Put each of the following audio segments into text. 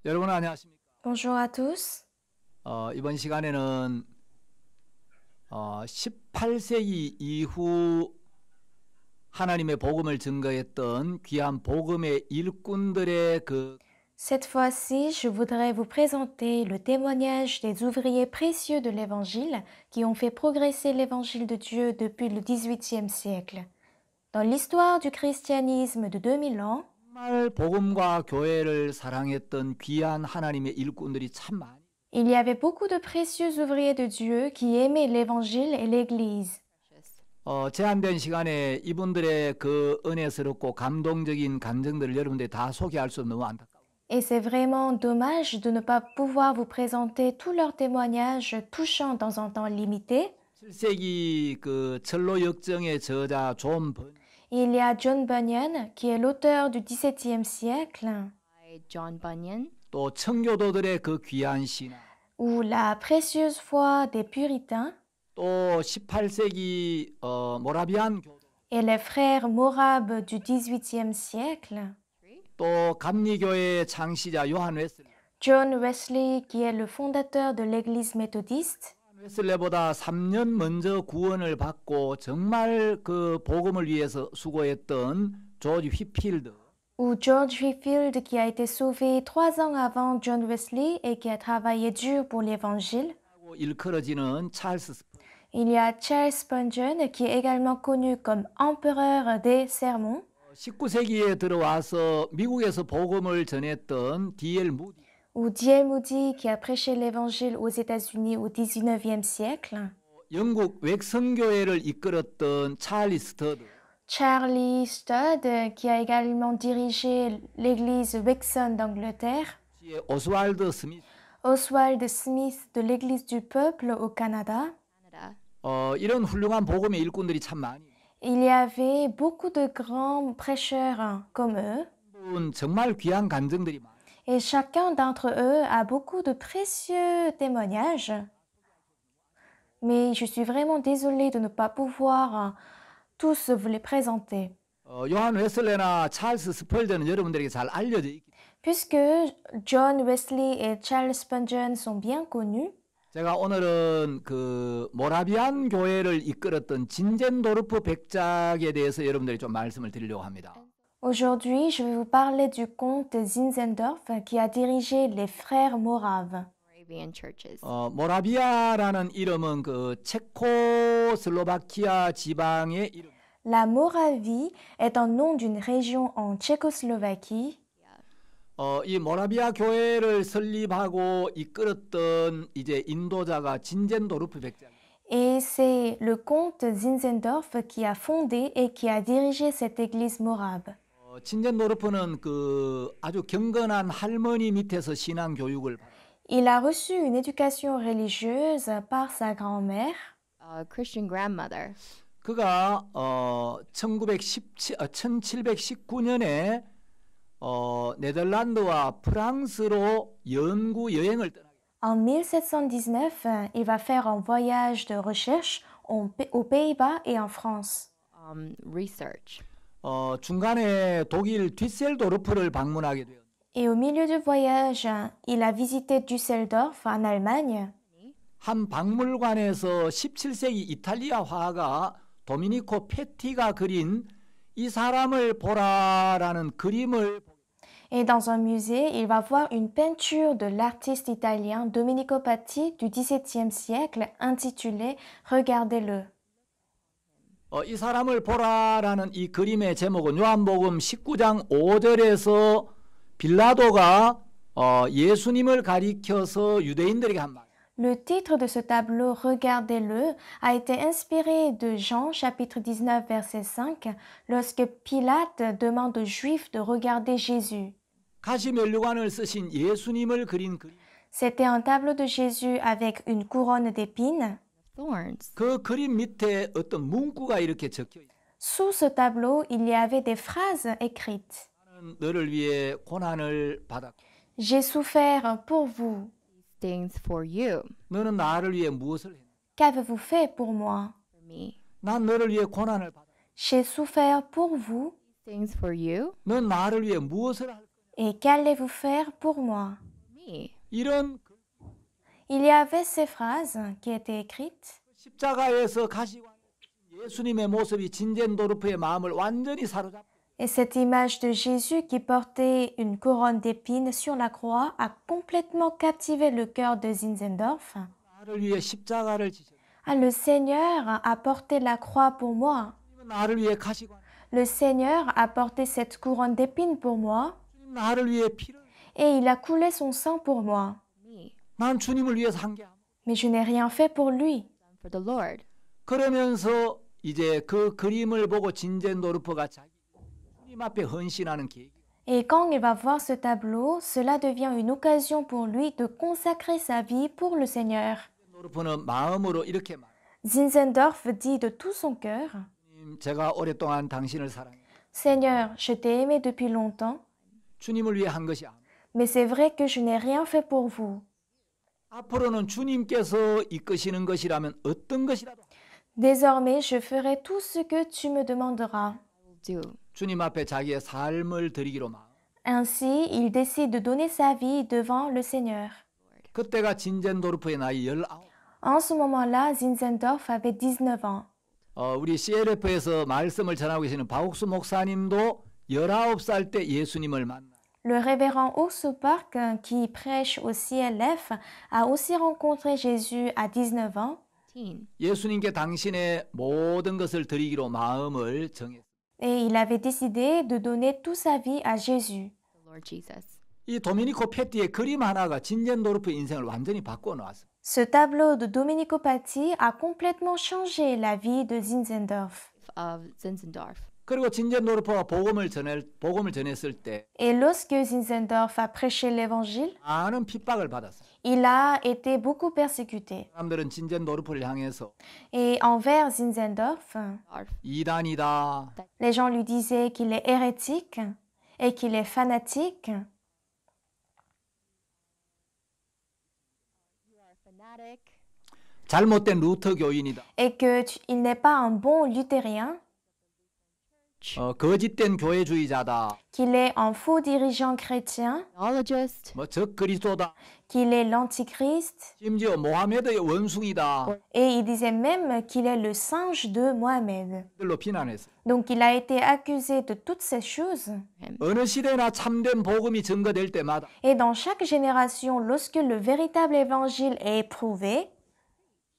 여러분 안녕하십니까? Bonjour à tous. 이번 시간에는 18세기 이후 하나님의 복음을 증거했던 귀한 복음의 일꾼들의 Cette fois-ci, je voudrais vous présenter le témoignage des ouvriers précieux de l'Évangile qui ont fait progresser l'Évangile de Dieu depuis le XVIIIe siècle. Dans l'histoire du christianisme de 2000 ans, 정말 복음과 교회를 사랑했던 귀한 하나님의 일꾼들이 참 많이 il y avait beaucoup de précieux ouvriers de Dieu qui aimaient l'Évangile et l'Église. 제한된 시간에 이분들의 그 은혜스럽고 감동적인 감정들을 여러분들이 다 소개할 수 없는 너무 안타까워요. Et c'est vraiment dommage de ne pas pouvoir vous présenter tous leurs témoignages touchants dans un temps limité. 7세기 그 철로 역정의 저자 존 번, Il y a John Bunyan, qui est l'auteur du XVIIe siècle, by John Bunyan, 또 청교도들의 그 귀한 신앙, ou La précieuse foi des puritains, 또 18세기 모라비안 교도, et les frères Morabe du XVIIIe siècle, 또 감리교회의 창시자 요한 웨슬레, John Wesley, qui est le fondateur de l'Église méthodiste, 웨슬레보다 3년 먼저 구원을 받고 정말 그 복음을 위해서 수고했던 조지 휘필드, ou George Whitefield, qui a été sauvé 3 ans avant John Wesley et qui a travaillé dur pour l'Évangile. 일컬어지는 찰스 스프, Il y a Charles Spurgeon, qui est également connu comme empereur des sermons, 19세기에 들어와서 미국에서 복음을 전했던 D.L. 무디, ou D.L. Moody, qui a prêché l'Évangile aux États-Unis au XIXe siècle, 영국 웩성교회를 이끌었던 찰리 스터드, Charlie Studd, qui a également dirigé l'église Wexon d'Angleterre, 오스왈드 스미스, Oswald Smith de l'église du peuple au Canada. Canada. 이런 훌륭한 복음의 일꾼들이 참 많이 Il y avait beaucoup de grands prêcheurs comme eux, 정말 귀한 간증들이 많아요. et chacun d'entre eux a beaucoup de précieux témoignages. Mais je suis vraiment désolée de ne pas pouvoir tous vous les présenter. 요한 웨슬레나 찰스 스펄전은 여러분들에게 잘 알려져 있기 Puisque John Wesley et Charles Spurgeon sont bien connus, 제가 오늘은 그 모라비안 교회를 이끌었던 진젠도르프 백작에 대해서 여러분들이 좀 말씀을 드리려고 합니다. aujourd'hui je vais vous parler du comte Zinzendorf qui a dirigé les frères Moraves. Moravian churches. 모라비아라는 이름은 그 체코슬로바키아 지방의 이름. La Moravie est un nom d'une région en Tchécoslovaquie. 이 모라비아 교회를 설립하고 이끌었던 이제 인도자가 진젠도르프 백작. Et c'est le comte Zinzendorf qui a fondé et qui a dirigé cette église morabe. 진젠도르프는 그 아주 경건한 할머니 밑에서 신앙 교육을 받. Il a reçu une éducation religieuse par sa grand-mère. A Christian grandmother. 그가 1719년에 네덜란드와 프랑스로 연구 여행을 떠나게. En 1719, il va faire un voyage de recherche aux Pays-Bas et en France. Research. 중간에 독일 뒤셀도르프를 방문하게 돼요. Et au milieu du voyage, il a visité Düsseldorf en Allemagne. 한 박물관에서 17세기 이탈리아 화가 도미니코 페티가 그린 이 사람을 보라라는 그림을. Et dans un musée, il va voir une peinture de l'artiste italien Domenico Patti du XVIIe siècle intitulée Regardez-le. 이 사람을 보라라는 이 그림의 제목은 요한복음 19장 5절에서 빌라도가 예수님을 가리켜서 유대인들에게 한 말. Le titre de ce tableau Regardez-le a été inspiré de Jean chapitre 19 verset 5 lorsque Pilate demande aux Juifs de regarder Jésus. 가시 면류관을 쓰신 예수님을 그린 그림. C'était un tableau de Jésus avec une couronne d'épines. Thorns. 그 그림 밑에 어떤 문구가 이렇게 적혀 있어요. Sous ce tableau, il y avait des phrases écrites. 나는 너를 위해 고난을 받았고 J'ai souffert pour vous. Things for you. 너는 나를 위해 무엇을 했냐? Qu'avez-vous fait pour moi? For me. 난 너를 위해 고난을 받았고 J'ai souffert pour vous. Things for you. 넌 나를 위해 무엇을 할 거냐? Et qu'allez-vous faire pour moi? Me. 이런 Il y avait ces phrases qui étaient écrites. 십자가에서 가시관 예수님의 모습이 진젠도르프의 마음을 완전히 사로잡고 Et cette image de Jésus qui portait une couronne d'épines sur la croix a complètement captivé le cœur de Zinzendorf. 나를 위해 십자가를 지셨고 Ah, le Seigneur a porté la croix pour moi. 주님은 나를 위해 가시관 Le Seigneur a porté cette couronne d'épines pour moi 주님 나를 위해 피를 et il a coulé son sang pour moi. Me. 난 주님을 위해서 한 게 아무 Mais je n'ai rien fait pour lui. Done for the Lord. 그러면서 이제 그 그림을 보고 진젠도르프가 자기 주님 앞에 헌신하는 계획 Et quand il va voir ce tableau, cela devient une occasion pour lui de consacrer sa vie pour le Seigneur. 노르프는 마음으로 이렇게 말 Zinzendorf dit de tout son cœur, 주님 제가 오랫동안 당신을 사랑해 Seigneur, je t'ai aimé depuis longtemps, 주님을 위해 한 것이 아무 mais c'est vrai que je n'ai rien fait pour vous. 앞으로는 주님께서 이끄시는 것이라면 어떤 것이라도 Désormais, je ferai tout ce que tu me demanderas. Will do. 주님 앞에 자기의 삶을 드리기로 마음. Ainsi, il décide de donner sa vie devant le Seigneur. 그때가 진젠도르프의 나이 19. En ce moment-là, Zinzendorf avait 19 ans. 우리 CLF에서 말씀을 전하고 계시는 박옥수 목사님도 19살 때 예수님을 만나. Le révérend Oxo Park, qui prêche au CLF, a aussi rencontré Jésus à 19 ans. Teen. 예수님께 당신의 모든 것을 드리기로 마음을 정했습니다. Et il avait décidé de donner toute sa vie à Jésus. The Lord Jesus. 이 도미니코 페티의 그림 하나가 진젠도르프의 인생을 완전히 바꿔 놓았습니다. Ce tableau de Domenico Patti a complètement changé la vie de Zinzendorf. Of Zinzendorf. 그리고 진젠도르프가 복음을 전했을 때 Et lorsque Zinzendorf a prêché l'évangile, 많은 핍박을 받았어요. il a été beaucoup persécuté. 사람들은 진젠도르프를 향해서 Et envers Zinzendorf, Dorf. 이단이다, les gens lui disaient qu'il est hérétique et qu'il est fanatique, You are fanatic. 잘못된 루터 교인이다, et qu'il n'est pas un bon luthérien, 거짓된 교회주의자다, qu'il est un faux dirigeant chrétien, Theologist. 적그리스도다, qu'il est l'antichrist, 심지어 모하메드의 원숭이다. et il disait même qu'il est le singe de Mohamed. 들로 비난했어요. Donc il a été accusé de toutes ces choses. 어느 시대나 참된 복음이 증거될 때마다 Et dans chaque génération, lorsque le véritable évangile est éprouvé,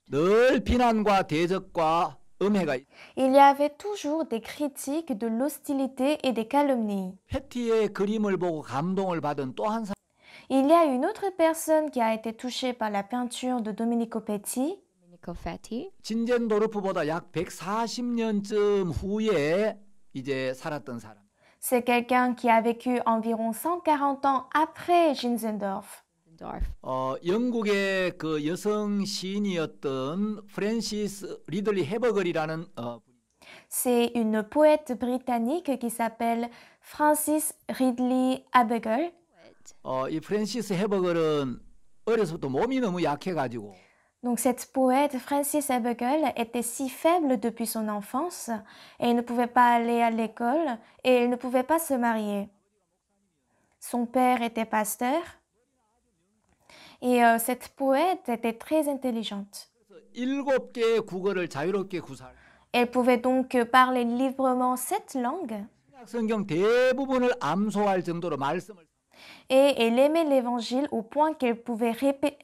늘 비난과 대적과 음해가 있- il y avait toujours des critiques, de l'hostilité et des calomnies. 패티의 그림을 보고 감동을 받은 또 한 사람 Il y a une autre personne qui a été touchée par la peinture de Domenico Petti. Domenico Feti. 진젠도르프보다 약 140년쯤 후에 이제 살았던 사람. C'est quelqu'un qui a vécu environ 140 ans après Zinzendorf. Zinzendorf. 영국의 그 여성 시인이었던 프랜시스 리들리 해버걸이라는 C'est une poète britannique qui s'appelle Frances Ridley Habergal. 이 프랜시스 해버걸은 어려서부터 몸이 너무 약해가지고 Donc cette poète, Frances Habergal, était si faible depuis son enfance et elle ne pouvait pas aller à l'école et elle ne pouvait pas se marier. Son père était pasteur et cette poète était très intelligente. 7개의 국어를 자유롭게 구사할 Elle pouvait donc parler librement 7 langues 신약 성경 대부분을 암소할 정도로 말씀을 et elle aimait l'évangile au point qu'elle pouvait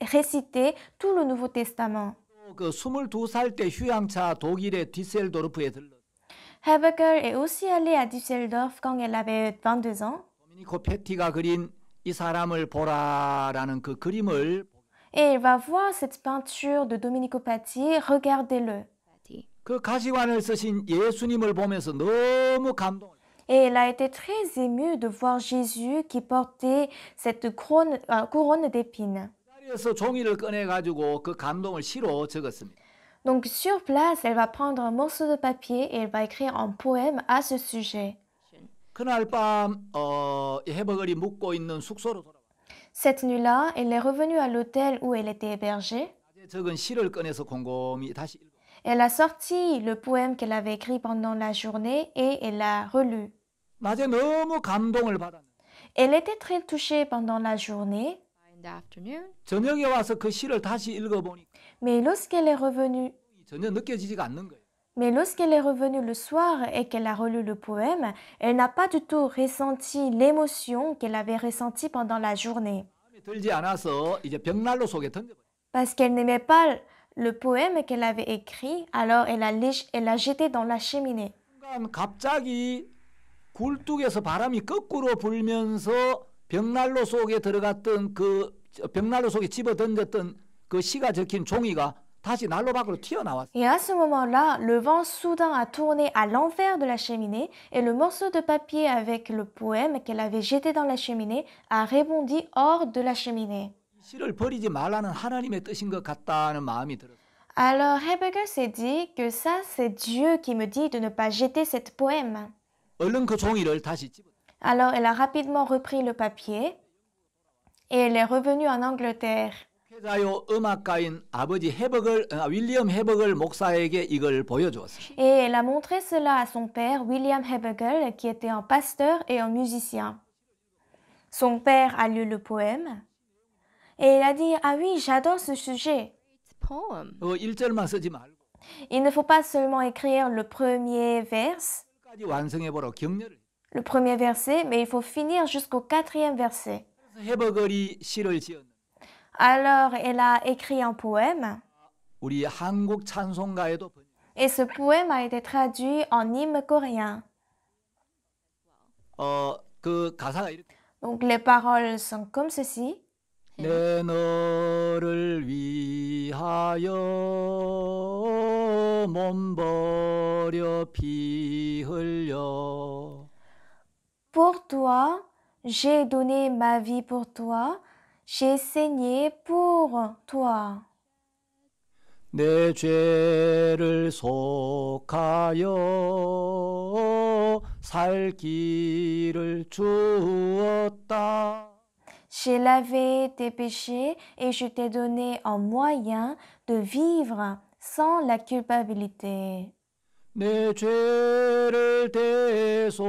réciter tout le Nouveau Testament. 그 22살 때 휴양차 독일의 디셀도르프에 들러 Habergal est aussi allée à Düsseldorf quand elle avait 22 ans 도미니코 페티가 그린 이 사람을 보라라는 그 그림을 et elle va voir cette peinture de Domenico Patti, regardez-le. Feti. 그 가시관을 쓰신 예수님을 보면서 너무 감동을 Et elle a été très émue de voir Jésus qui portait cette couronne d'épines. 자리에서 종이를 꺼내 가지고 그 감동을 시로 적었습니다. Donc sur place, elle va prendre un morceau de papier et elle va écrire un poème à ce sujet. 그날 밤 해버걸이 묵고 있는 숙소로 돌아와 Cette nuit-là, elle est revenue à l'hôtel où elle était hébergée. 낮에 적은 시를 꺼내서 곰곰이 다시 읽어. Elle a sorti le poème qu'elle avait écrit pendant la journée et elle l'a relu. 낮에 너무 감동을 받았는데 Elle était très touchée pendant la journée, In the afternoon, 저녁에 와서 그 시를 다시 읽어보니 Mais lorsqu'elle est revenue, 전혀 느껴지지가 않는 거예요. mais lorsqu'elle est revenue le soir et qu'elle a relu le poème, elle n'a pas du tout ressenti l'émotion qu'elle avait ressentie pendant la journée. 마음에 들지 않아서 이제 벽난로 속에 던져버려요. Parce qu'elle n'aimait pas le poème qu'elle avait écrit, alors elle l'a jeté dans la cheminée. 순간 갑자기 굴뚝에서 바람이 거꾸로 불면서 벽난로 속에 들어갔던 벽난로 속에 집어 던졌던 그 시가 적힌 종이가 다시 난로 밖으로 튀어나왔어요. Et à ce moment-là, le vent soudain a tourné à l'envers de la cheminée et le morceau de papier avec le poème qu'elle avait jeté dans la cheminée a rebondi hors de la cheminée. 시를 버리지 말라는 하나님의 뜻인 것 같다는 마음이 들었어요. Alors Rebecca s'est dit que ça, c'est Dieu qui me dit de ne pas jeter cette poème. 얼른 그 종이를 다시 집어. Alors elle a rapidement repris le papier et elle est revenue en Angleterre. 회자요 음악가인 아버지 윌리엄 헤버글 목사에게 이걸 보여주었어요. Et elle a montré cela à son père, William Hebegel, qui était un pasteur et un musicien. Son père a lu le poème et il a dit « Ah oui, j'adore ce sujet. it's a poem. 1절만 쓰지 말고 Il ne faut pas seulement écrire le premier vers, 끝까지 완성해보라 격려를. le premier verset, mais il faut finir jusqu'au 4e verset. 그래서 헤버글이 시를 지었는데 Alors elle a écrit un poème 우리 한국 찬송가에도 번역. et ce poème a été traduit en hymne coréen. 그 가사가 이렇게 Donc les paroles sont comme ceci. 내 너를 위하여 몸 버려 피 흘려 Pour toi, j'ai donné ma vie pour toi, j'ai saigné pour toi. 내 죄를 속하여 살 길을 주었다. J'ai lavé tes péchés et je t'ai donné un moyen de vivre sans la culpabilité. 내 죄를 대속했건만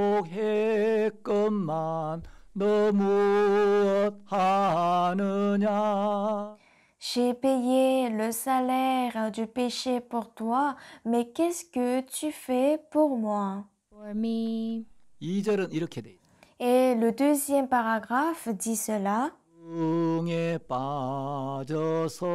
너 무엇 하느냐. J'ai payé le salaire du péché pour toi, mais qu'est-ce que tu fais pour moi? For me, 2절은 이렇게 돼 있어요. Et le deuxième paragraphe dit cela. 응에 빠져서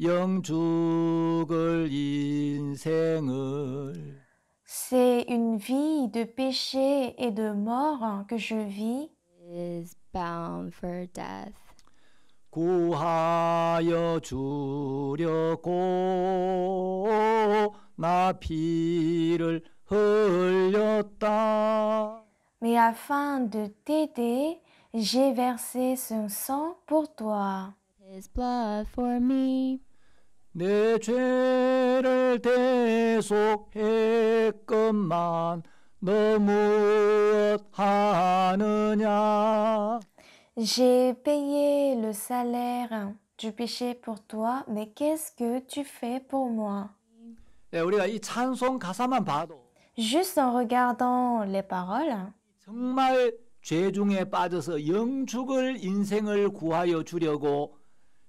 영 죽을 인생을 C'est une vie de péché et de mort que je vis. is bound for death. 구하여 주려고 나 피를 흘렸다. Mais afin de t'aider, j'ai versé son sang pour toi. His blood for me. 내 죄를 대속했건만 너 무엇 하느냐. J'ai payé le salaire du péché pour toi, mais qu'est-ce que tu fais pour moi? 네, 우리가 이 찬송 가사만 봐도 Juste en regardant les paroles, 정말 죄 중에 빠져서 영 죽을 인생을 구하여 주려고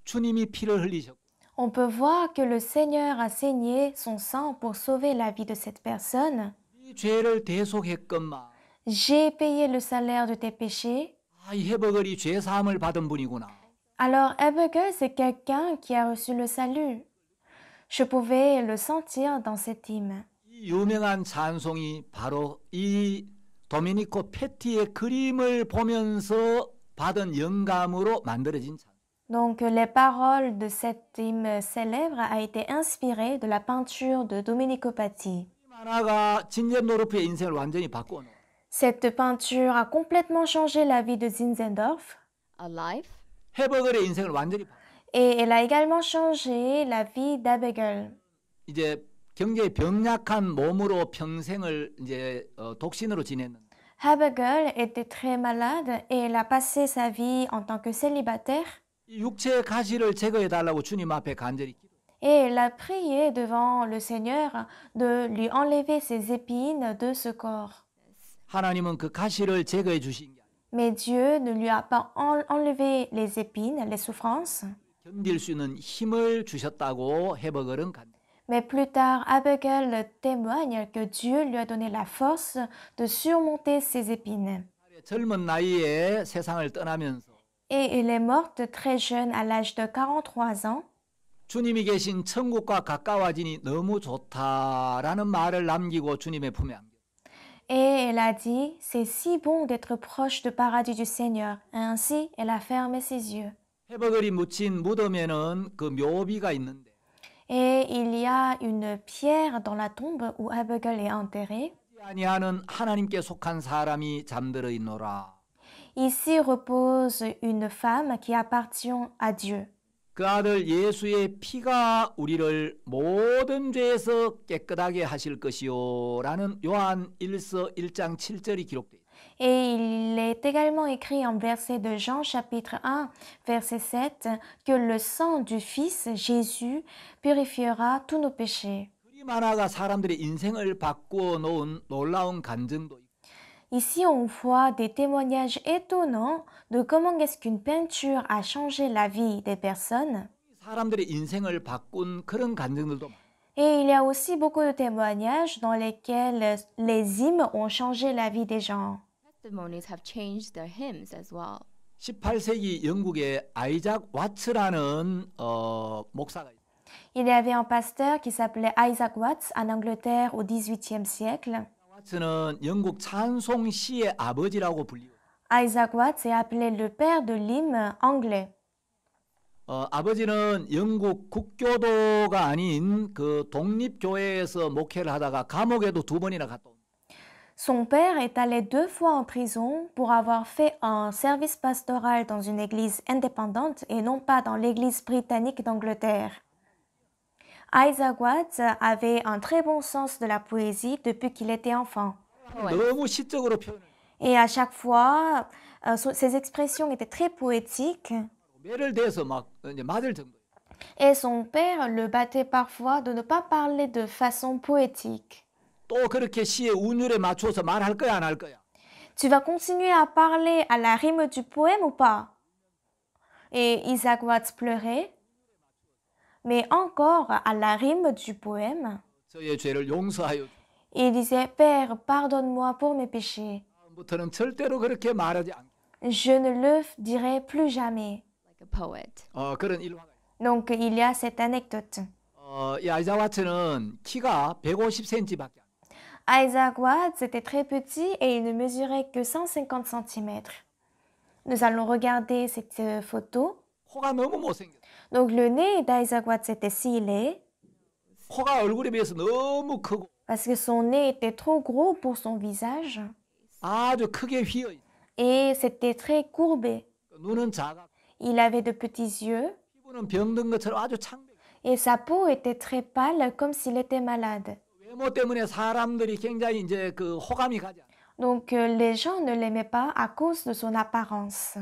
주님이 피를 흘리셨고 on peut voir que le Seigneur a saigné son sang pour sauver la vie de cette personne. 이 죄를 대속했건만 J'ai payé le salaire de tes péchés. 이 헤버글이 죄 사함을 받은 분이구나. Alors Hebegel, c'est quelqu'un qui a reçu le salut. Je pouvais le sentir dans cette hymne. 이 유명한 찬송이 바로 이 도미니코 페티의 그림을 보면서 받은 영감으로 만들어진 찬송. Donc les paroles de cette hymne célèbre a été inspirée de la peinture de Domenico Patti. 하나가 진젠도르프의 인생을 완전히 바꿔 놓은. Cette peinture a complètement changé la vie de Zinzendorf A life. 헤버글의 인생을 완전히 바꿔. et elle a également changé la vie d'Abegel. 이제 굉장히 병약한 몸으로 평생을 이제 독신으로 지냈는데 Abegel était très malade et elle a passé sa vie en tant que célibataire 이 육체의 가시를 제거해 달라고 주님 앞에 간절히 기도. et elle a prié devant le Seigneur de lui enlever ses épines de ce corps. 하나님은 그 가시를 제거해 주신 게 아니라 Mais Dieu ne lui a pas enlevé les épines, les souffrances. 견딜 수 있는 힘을 주셨다고 헤버글은 간. Mais plus tard, Abigail témoigne que Dieu lui a donné la force de surmonter ces épines. 젊은 나이에 세상을 떠나면서 Et elle est morte très jeune, à l'âge de 43 ans. 주님이 계신 천국과 가까워지니 너무 좋다라는 말을 남기고 주님의 품에 안겨. Et elle a dit, c'est si bon d'être proche du paradis du Seigneur. Et ainsi, elle a fermé ses yeux. 헤버글이 묻힌 무덤에는 그 묘비가 있는데 Et il y a une pierre dans la tombe où Abigail est enterrée. 아니하는 하나님께 속한 사람이 잠들어 있노라. Ici repose une femme qui appartient à Dieu. 그 아들 예수의 피가 우리를 모든 죄에서 깨끗하게 하실 것이요라는 요한 1서 1장 7절이 기록되어 있습니다. Et il est également écrit en verset de Jean chapitre 1 verset 7 que le sang du Fils Jésus purifiera tous nos péchés. 그림 하나가 사람들의 인생을 바꾸어 놓은 놀라운 간증도 있고 Ici, on voit des témoignages étonnants de comment est-ce qu'une peinture a changé la vie des personnes. 사람들의 인생을 바꾼 그런 간증들도 많아요. Et il y a aussi beaucoup de témoignages dans lesquels les hymnes ont changé la vie des gens. Testimonies have changed their hymns as well. 18세기 영국에 아이작 와츠라는 목사가 있어요. Il y avait un pasteur qui s'appelait Isaac Watts en Angleterre au XVIIIe siècle. 와츠는 영국 찬송시의 아버지라고 불리고 Isaac Watts est appelé le père de l'hymne anglais. 아버지는 영국 국교도가 아닌 그 독립교회에서 목회를 하다가 감옥에도 2번이나 갔다 온. Son père est allé 2 fois en prison pour avoir fait un service pastoral dans une église indépendante et non pas dans l'église britannique d'Angleterre. Isaac Watts avait un très bon sens de la poésie depuis qu'il était enfant. 너무 시적으로 표현을. Et à chaque fois, ses expressions étaient très poétiques. 매를 대서 막 이제 맞을 정도. Et son père le battait parfois de ne pas parler de façon poétique. 또 그렇게 시의 운율에 맞춰서 말할 거야 안 할 거야. Tu vas continuer à parler à la rime du poème ou pas? Et Isaac Watts pleurait. Mais encore à la rime du poème, 저의 죄를 용서하여. il disait, Père, pardonne-moi pour mes péchés. 다음부터는 절대로 그렇게 말하지 않. Je ne le dirai plus jamais. Like a poet. 그런 일화가. Donc il y a cette anecdote. 이 아이작 와츠는 키가 150cm밖에 안. Isaac Watts était très petit et il ne mesurait que 150 cm. Nous allons regarder cette photo. 코가 너무 못생겼어. Donc le nez d'Isaac Watts était scellé 코가 얼굴에 비해서 너무 크고 parce que son nez était trop gros pour son visage 아주 크게 휘어 있어. et c'était très courbé. 눈은 작아. Il avait de petits yeux 피부는 병든 것처럼 아주 창백. et sa peau était très pâle comme s'il était malade. 외모 때문에 사람들이 굉장히 이제 그 호감이 가지 않아. Donc les gens ne l'aimaient pas à cause de son apparence.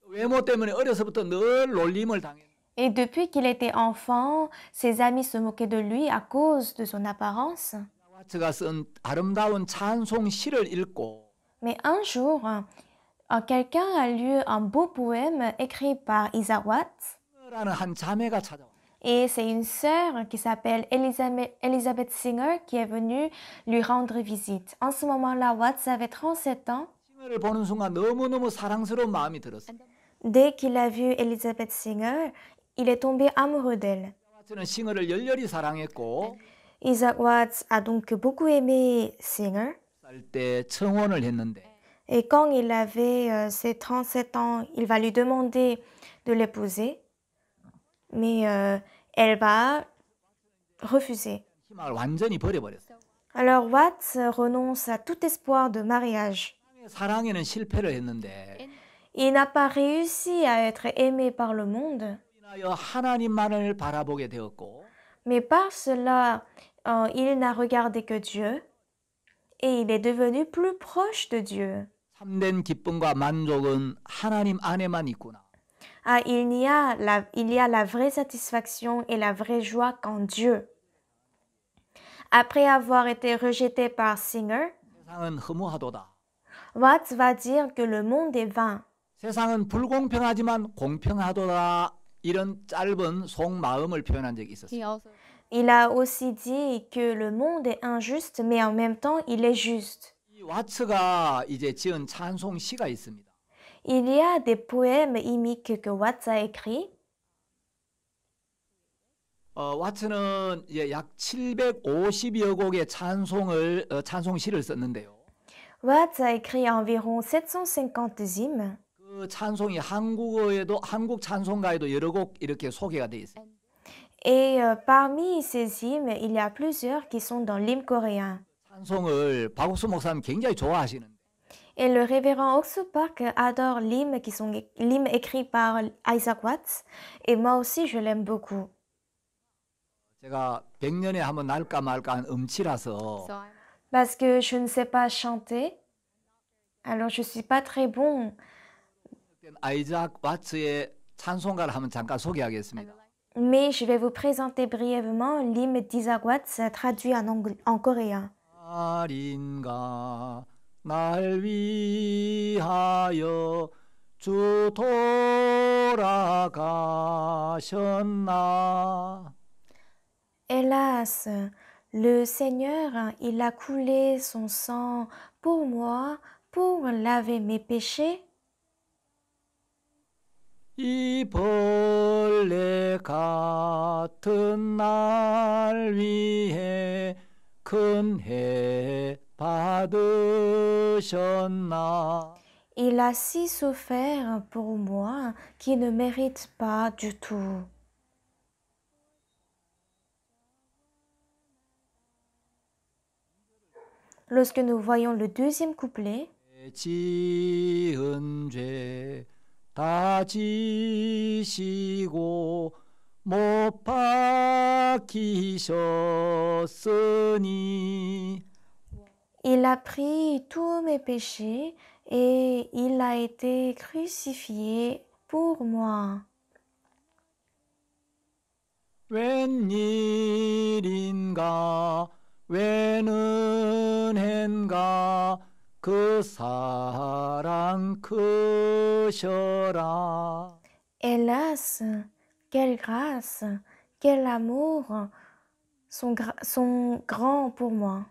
외모 때문에 어려서부터 늘 놀림을 당해. Et depuis qu'il était enfant, ses amis se moquaient de lui à cause de son apparence. 와츠가 쓴 아름다운 찬송 시를 읽고 Mais un jour, quelqu'un a lu un beau poème écrit par Isaac Watts. 라는 한 자매가 찾아와. Et c'est une sœur qui s'appelle Elizabeth Singer qui est venue lui rendre visite. En ce moment-là, Watts avait 37 ans. 싱어를 보는 순간 너무너무 사랑스러운 마음이 들었어. Dès qu'il a vu Elizabeth Singer, il est tombé amoureux d'elle. 와츠는 싱어를 열렬히 사랑했고 Isaac Watts a donc beaucoup aimé Singer. 살 때 청혼을 했는데 Et quand il avait ses 37 ans, il va lui demander de l'épouser. Mais elle va refuser. 희망을 완전히 버려버렸어. Alors Watts renonce à tout espoir de mariage. 사랑에는 실패를 했는데 Il n'a pas réussi à être aimé par le monde, 인하여 하나님만을 바라보게 되었고 mais par cela, il n'a regardé que Dieu et il est devenu plus proche de Dieu. 참된 기쁨과 만족은 하나님 안에만 있구나. Ah, il y a la vraie satisfaction et la vraie joie qu'en Dieu. Après avoir été rejeté par Singer, 세상은 허무하도다. Watts va dire que le monde est vain. 세상은 불공평하지만 공평하도다. 이런 짧은 속마음을 표현한 적이 있었어요. He also Il a aussi dit que le monde est injuste, mais en même temps, il est juste. 이 와츠가 이제 지은 찬송 시가 있습니다. Il y a des poèmes hymniques que Watts a écrits. 와츠는 이제 약 750여 곡의 찬송시를 썼는데요. Watts a écrit environ 750 hymnes. 그 찬송이 한국어에도 한국 찬송가에도 여러 곡 이렇게 소개가 돼 있어요. Et parmi ces hymnes, il y a plusieurs qui sont dans l'hymne coréen. 찬송을 박옥수 목사님 굉장히 좋아하시는데 Et le révérend Oksu Park adore l'hymne écrit par Isaac Watts. Et moi aussi, je l'aime beaucoup. 제가 100년에 한번 날까 말까 한 음치라서 so I'm Parce que je ne sais pas chanter. Alors, je ne suis pas très bon. 아이작 와츠의 찬송가를 한번 잠깐 소개하겠습니다. Mais je vais vous présenter brièvement l'hymne d'Isaac Watts traduit en coréen. 날인가 날 위하여 주 돌아가셨나. Hélas, le Seigneur, il a coulé son sang pour moi, pour laver mes péchés. 이 벌레 같은 날 위해 큰 해 받으셨나. Il a si souffert pour moi qui ne mérite pas du tout. Lorsque nous voyons le deuxième couplet, 지은 죄 다 지시고 못 박히셨으니 il a pris tous mes péchés et il a été crucifié pour moi. 웬일인가 웬은혜인가 그 사랑 크셔라. Hélas, quelle grâce, quel amour sont grands pour moi.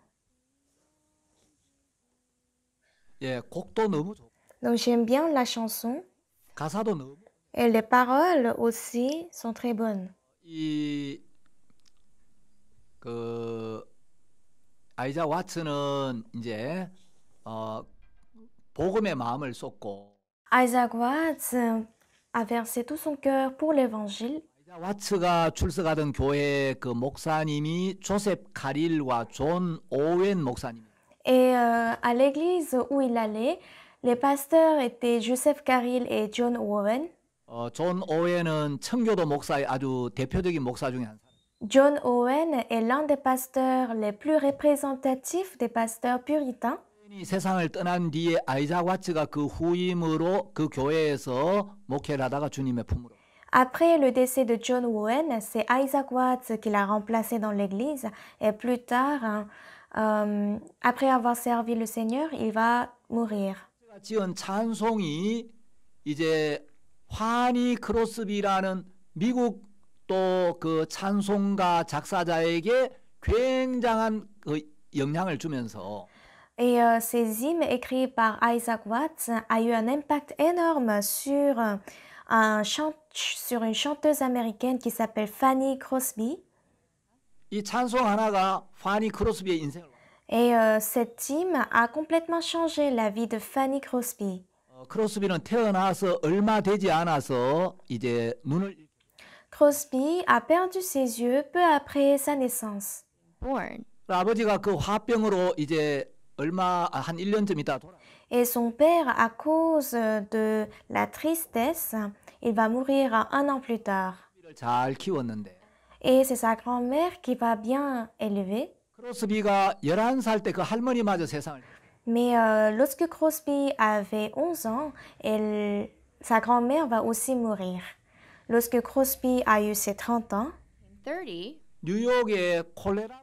예, 곡도 너무 좋고 Donc j'aime bien la chanson 가사도 너무 et les paroles aussi sont très bonnes. 그 아이작 와츠는 이제 복음의 마음을 쏟고 Isaac Watts a versé tout son cœur pour l'évangile. 아이작 와츠가 출석하던 교회 그 목사님이 조셉 카릴과 존 오웬 목사님. Et à l'église où il allait, les pasteurs étaient Joseph Carril et John Owen. 존 오웬은 청교도 목사의 아주 대표적인 목사 중에 한 사람. John Owen est l'un des pasteurs les plus représentatifs des pasteurs puritains. 이 세상을 떠난 뒤에 아이작 와츠가 그 후임으로 그 교회에서 목회를 하다가 주님의 품으로. Après le décès de John Owen, c'est Isaac Watts qui l'a remplacé dans l'église. Et plus tard, après avoir servi le Seigneur, il va mourir. 지은 찬송이 이제 파니 크로스비라는 미국 또 그 찬송가 작사자에게 굉장한 그 영향을 주면서 Et ces hymnes écrits par Isaac Watts a eu un impact énorme sur une chanteuse américaine qui s'appelle Fanny Crosby. 이 찬송 하나가 파니 크로스비의 인생을 Et cet hymne a complètement changé la vie de Fanny Crosby. 크로스비는 태어나서 얼마 되지 않아서 이제 눈을 Crosby a perdu ses yeux peu après sa naissance. born. 아버지가 그 화병으로 이제 얼마 한 1년쯤 있다 돌아. Et son père, à cause de la tristesse, il va mourir un an plus tard. 잘 키웠는데 Et c'est sa grand-mère qui va bien élever. 크로스비가 11살 때 그 할머니마저 세상을 Mais lorsque Crosby avait 11 ans, sa grand-mère va aussi mourir. Lorsque Crosby a eu ses 30 ans, In 30, 뉴욕의 콜레라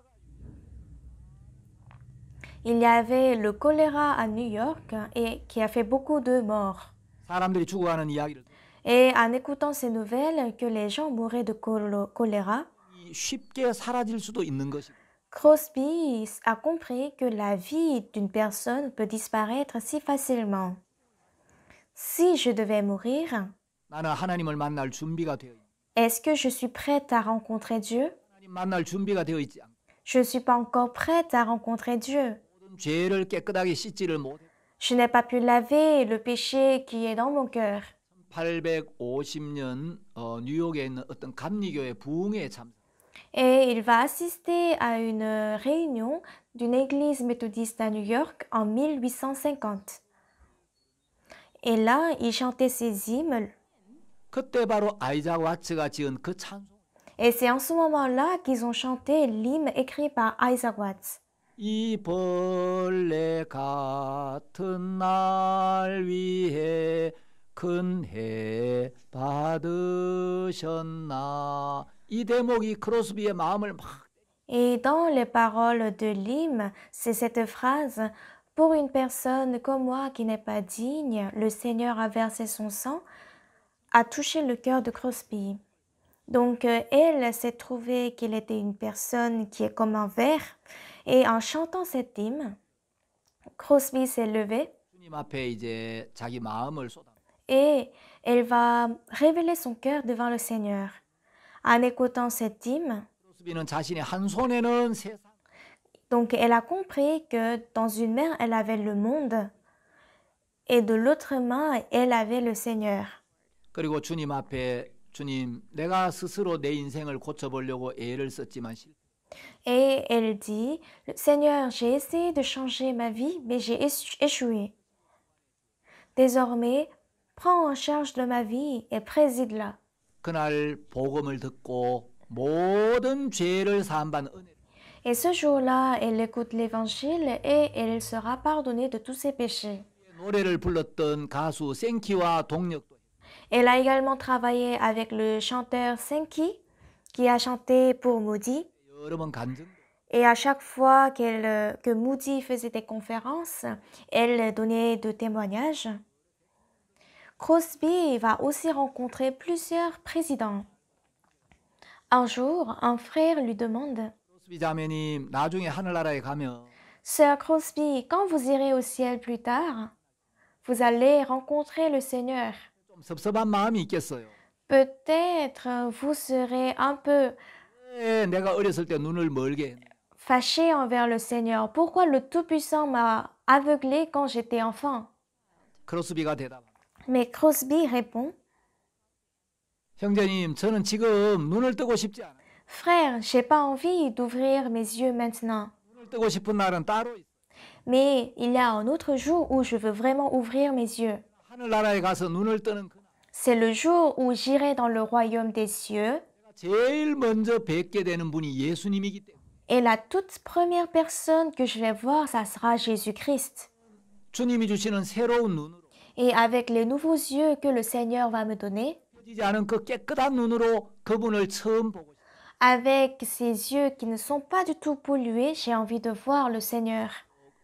Il y avait le choléra à New York et qui a fait beaucoup de morts. 사람들이 죽어가는 이야기를 Et en écoutant ces nouvelles que les gens mouraient de choléra, 쉽게 사라질 수도 있는 것이고 Crosby a compris que la vie d'une personne peut disparaître si facilement. Si je devais mourir, 나는 하나님을 만날 준비가 되어 있는 est-ce que je suis prête à rencontrer Dieu? 하나님 만날 준비가 되어 있지 않고 Je ne suis pas encore prête à rencontrer Dieu. 모든 죄를 깨끗하게 씻지를 못해 Je n'ai pas pu laver le péché qui est dans mon cœur. 1850년 뉴욕에 있는 어떤 감리교회 부흥회에 참석. Et il va assister à une réunion d'une église méthodiste à New York en 1850. Et là, il chantait ses hymnes. 그때 바로 아이작 와츠가 지은 그 찬송. Et c'est en ce moment-là qu'ils ont chanté l'hymne écrit par Isaac Watts. 이 벌레 같은 날 위해 큰 해 받으셨나. 이 대목이 크로스비의 마음을 막 Et dans les paroles de l'hymne, c'est cette phrase: Pour une personne comme moi qui n'est pas digne, le Seigneur a versé son sang, a touché le cœur de Crosby. Donc, elle s'est trouvée qu'il était une personne qui est comme un verre. Et en chantant cet hymne, Crosby s'est levée 주님 앞에 이제 자기 마음을 쏟아. et elle va révéler son cœur devant le Seigneur. En écoutant cet hymne, 크로스비는 자신의 한 손에는 세상, donc elle a compris que dans une main, elle avait le monde et de l'autre main, elle avait le Seigneur. 그리고 주님 앞에 주님, 내가 스스로 내 인생을 고쳐보려고 애를 썼지만 실패. Et elle dit: Seigneur, j'ai essayé de changer ma vie, mais j'ai échoué. Désormais, prends en charge de ma vie et préside-la. 그날 복음을 듣고 모든 죄를 사함받는 은혜. Et ce jour-là, elle écoute l'évangile et elle sera pardonnée de tous ses péchés. 노래를 불렀던 가수 생키와 동력도 Elle a également travaillé avec le chanteur Senki, qui a chanté pour Moody. 여러 번 간증. Et à chaque fois que Moody faisait des conférences, elle donnait de témoignages. Crosby va aussi rencontrer plusieurs présidents. Un jour, un frère lui demande: 크로스비 자매님, 나중에 하늘나라에 가면 Sœur Crosby, quand vous irez au ciel plus tard, vous allez rencontrer le Seigneur. 좀 섭섭한 마음이 있겠어요. Peut-être vous serez un peu 왜 내가 어렸을 때 눈을 멀게 했냐. fâché envers le Seigneur. Pourquoi le Tout-Puissant m'a aveuglé quand j'étais enfant? 크로스비가 대답합니다. Mais Crosby répond: 형제님, 저는 지금 눈을 뜨고 싶지 않아요. Frère, j'ai pas envie d'ouvrir mes yeux maintenant. 눈을 뜨고 싶은 날은 따로 있어요. Mais il y a un autre jour où je veux vraiment ouvrir mes yeux. 하늘나라에 가서 눈을 뜨는 그날 C'est le jour où j'irai dans le royaume des cieux. 제일 먼저 뵙게 되는 분이 예수님이기 때문에 Et la toute première personne que je vais voir, ça sera Jésus-Christ. 주님이 주시는 새로운 눈으로 Et avec les nouveaux yeux que le Seigneur va me donner, 보이지 않은 그 깨끗한 눈으로 그분을 처음 보고 싶어요. avec ces yeux qui ne sont pas du tout pollués, j'ai envie de voir le Seigneur.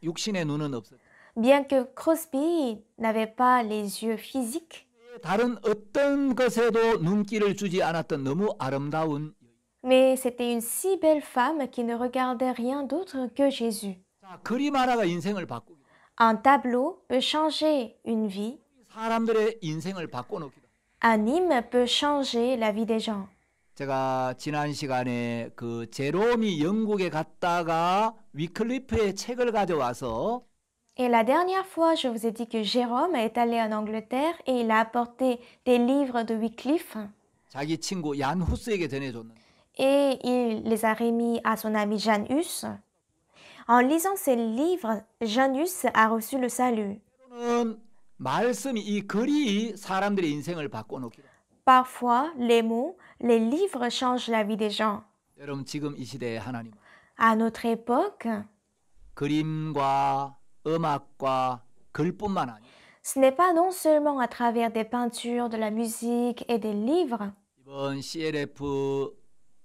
육신의 눈은 없어요. Bien que Crosby n'avait pas les yeux physiques, 다른 어떤 것에도 눈길을 주지 않았던 너무 아름다운 mais c'était une si belle femme qui ne regardait rien d'autre que Jésus. 자, 그림 하나가 인생을 바꾸기 Un tableau peut changer une vie, 사람들의 인생을 바꿔놓기도. un hymne peut changer la vie des gens. 제가 지난 시간에 그 제롬이 영국에 갔다가 위클리프의 책을 가져와서 Et la dernière fois, je vous ai dit que Jérôme est allé en Angleterre et il a apporté des livres de Wycliffe 자기 친구 얀 후스에게 전해줬는데 et il les a remis à son ami Jan Hus. En lisant ces livres, Jan Hus a reçu le salut. 때로는 말씀이 이 글이 사람들의 인생을 바꿔놓기도. Parfois, les mots, les livres changent la vie des gens. 여러분 지금 이 시대에 하나님 À notre époque, 그림과 음악과 글뿐만 아니라 ce n'est pas non seulement à travers des peintures, de la musique et des livres, 이번 CLF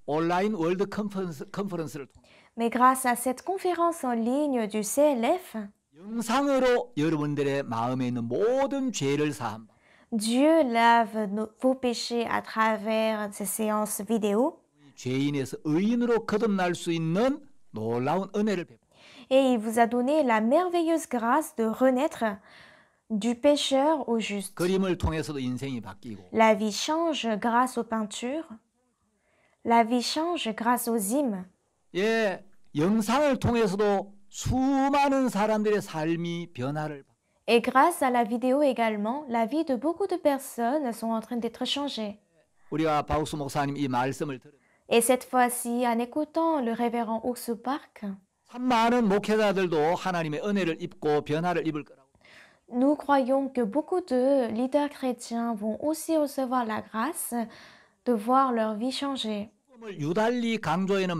온라인 월드 컨퍼런스를 통해 Mais grâce à cette conférence en ligne du CLF, 영상으로 여러분들의 마음에 있는 모든 죄를 사함. Dieu lave vos péchés à travers ces séances vidéo 죄인에서 의인으로 거듭날 수 있는 놀라운 은혜를 베풀. et il vous a donné la merveilleuse grâce de renaître du pécheur au juste. 그림을 통해서도 인생이 바뀌고 La vie change grâce aux peintures. La vie change grâce aux hymnes. 예, 영상을 통해서도 수많은 사람들의 삶이 변화를 Et grâce à la vidéo également, la vie de beaucoup de personnes sont en train d'être changées. 우리가 바우스 목사님 이 말씀을 들으면 Et cette fois-ci, en écoutant le révérend Oxo Park, 참 많은 목회자들도 하나님의 은혜를 입고 변화를 입을 거라고. nous croyons que beaucoup de leaders chrétiens vont aussi recevoir la grâce de voir leur vie changer. 유달리 강조하는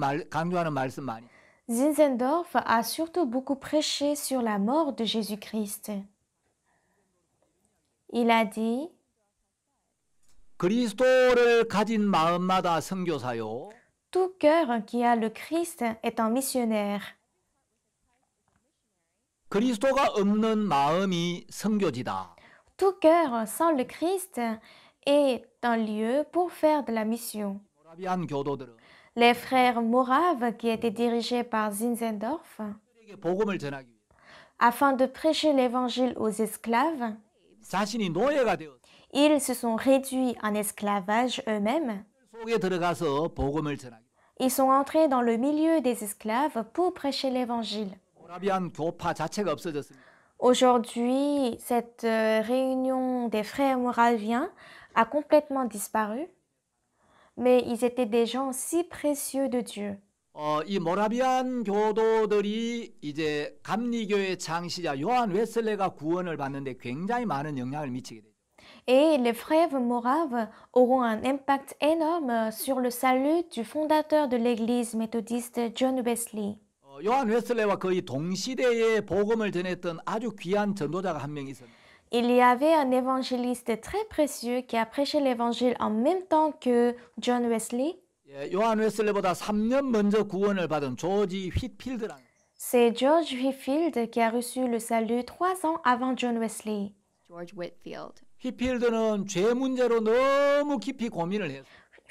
말씀 많이. Zinzendorf a surtout beaucoup prêché sur la mort de Jésus-Christ. Il a dit, 그리스도를 가진 마음마다 선교사요. tout cœur qui a le Christ est un missionnaire. 그리스도가 없는 마음이 선교지다. Tout cœur sans le Christ est un lieu pour faire de la mission. 모라비안 교도들은 Les frères moraves qui étaient dirigés par Zinzendorf, 그들에게 복음을 전하기 위해 afin de prêcher l'évangile aux esclaves, 자신이 노예가 되어 ils se sont réduits en esclavage eux-mêmes. 속에 들어가서 복음을 전하기. Ils sont entrés dans le milieu des esclaves pour prêcher l'évangile. 모라비안 교파 자체가 없어졌습니다. Aujourd'hui, cette réunion des frères moraviens a complètement disparu, mais ils étaient des gens si précieux de Dieu. 이 모라비안 교도들이 이제 감리교의 창시자 요한 웨슬레가 구원을 받는데 굉장히 많은 영향을 미치게 되죠. Et les frères moraves auront un impact énorme sur le salut du fondateur de l'église méthodiste John Wesley. 요한 웨슬레와 거의 동시대에 복음을 전했던 아주 귀한 전도자가 한 명 있었는데 Il y avait un évangéliste très précieux qui a prêché l'évangile en même temps que John Wesley. 요한 웨슬레보다 3년 먼저 구원을 받은 조지 휘필드라는 C'est George Whitfield qui a reçu le salut 3 ans avant John Wesley. George Whitfield. 휘필드는 죄 문제로 너무 깊이 고민을 했어요.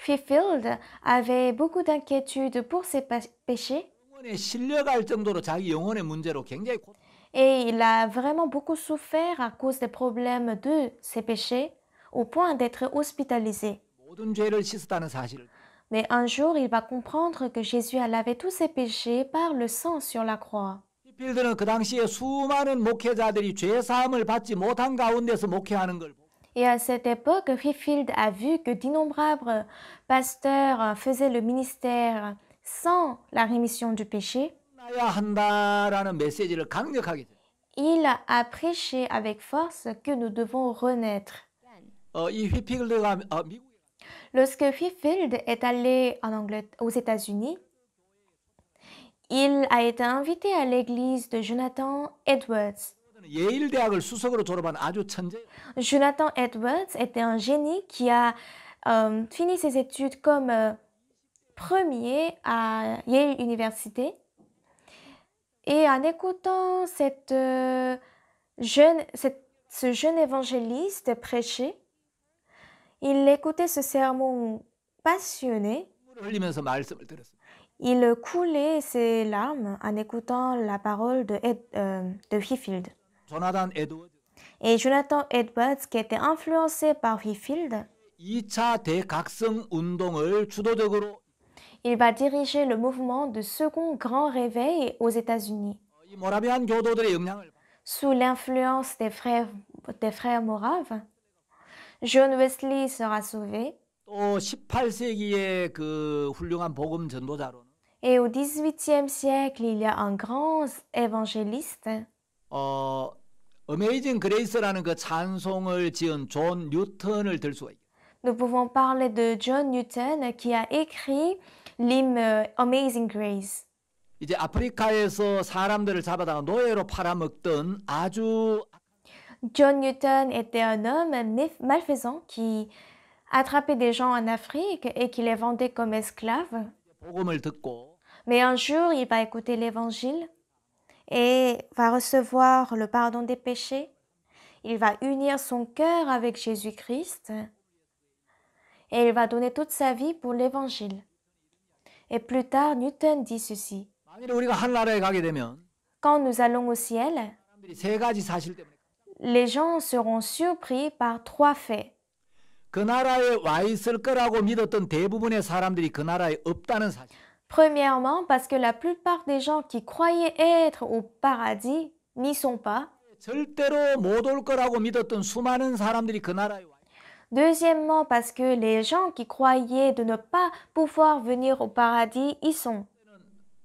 Whitfield avait beaucoup d'inquiétudes pour ses péchés 영혼에 실려갈 정도로 자기 영혼의 문제로 굉장히 et il a vraiment beaucoup souffert à cause des problèmes de ses péchés au point d'être hospitalisé. 모든 죄를 씻었다는 사실을. Mais un jour, il va comprendre que Jésus a lavé tous ses péchés par le sang sur la croix. 휘필드는 그 당시에 수많은 목회자들이 죄 사함을 받지 못한 가운데서 목회하는 걸 보고 Et à cette époque, Whitfield a vu que d'innombrables pasteurs faisaient le ministère sans la rémission du péché. 나야 한다라는 메시지를 강력하게 줘. Il a prêché avec force que nous devons renaître. 이 휘필드가 미국에 Lorsque Whitfield est allé aux États-Unis, il a été invité à l'église de Jonathan Edwards. 예일 대학을 수석으로 졸업한 아주 천재. Jonathan Edwards était un génie qui a fini ses études comme premier à Yale Université. Et en écoutant ce jeune évangéliste prêcher, il écoutait ce sermon passionné. 흘리면서 말씀을 들었습니다. Il coulait ses larmes en écoutant la parole de Whitfield. 조나단 에드워즈 Et Jonathan Edwards, qui était influencé par Whitfield, 2차 대각성 운동을 주도적으로 il va diriger le mouvement de second grand réveil aux États-Unis. 이 모라비안 교도들의 영향을 Sous l'influence des frères moraves, John Wesley sera sauvé. 또 18세기의 그 훌륭한 복음 전도자로는 Et au XVIIIe siècle, il y a un grand évangéliste. 어메이징 그레이스라는 그 찬송을 지은 존 뉴턴을 들 수가 있어요. Nous pouvons parler de John Newton qui a écrit l'hymne Amazing Grace. 이제 아프리카에서 사람들을 잡아다가 노예로 팔아먹던 아주 John Newton était un homme malfaisant qui attrapait des gens en Afrique et qui les vendait comme esclaves. 복음을 듣고 Mais un jour, il va écouter l'évangile et va recevoir le pardon des péchés. Il va unir son cœur avec Jésus-Christ et il va donner toute sa vie pour l'évangile. Et plus tard, Newton dit ceci. 만일 우리가 하늘나라에 가게 되면 Quand nous allons au ciel, 사람들이 세 가지 사실 때문에 les gens seront surpris par trois faits. 그 나라에 와 있을 거라고 믿었던 대부분의 사람들이 그 나라에 없다는 사실. Premièrement, parce que la plupart des gens qui croyaient être au paradis n'y sont pas. 절대로 못 올 거라고 믿었던 수많은 사람들이 그 나라에 와. Deuxièmement, parce que les gens qui croyaient de ne pas pouvoir venir au paradis y sont.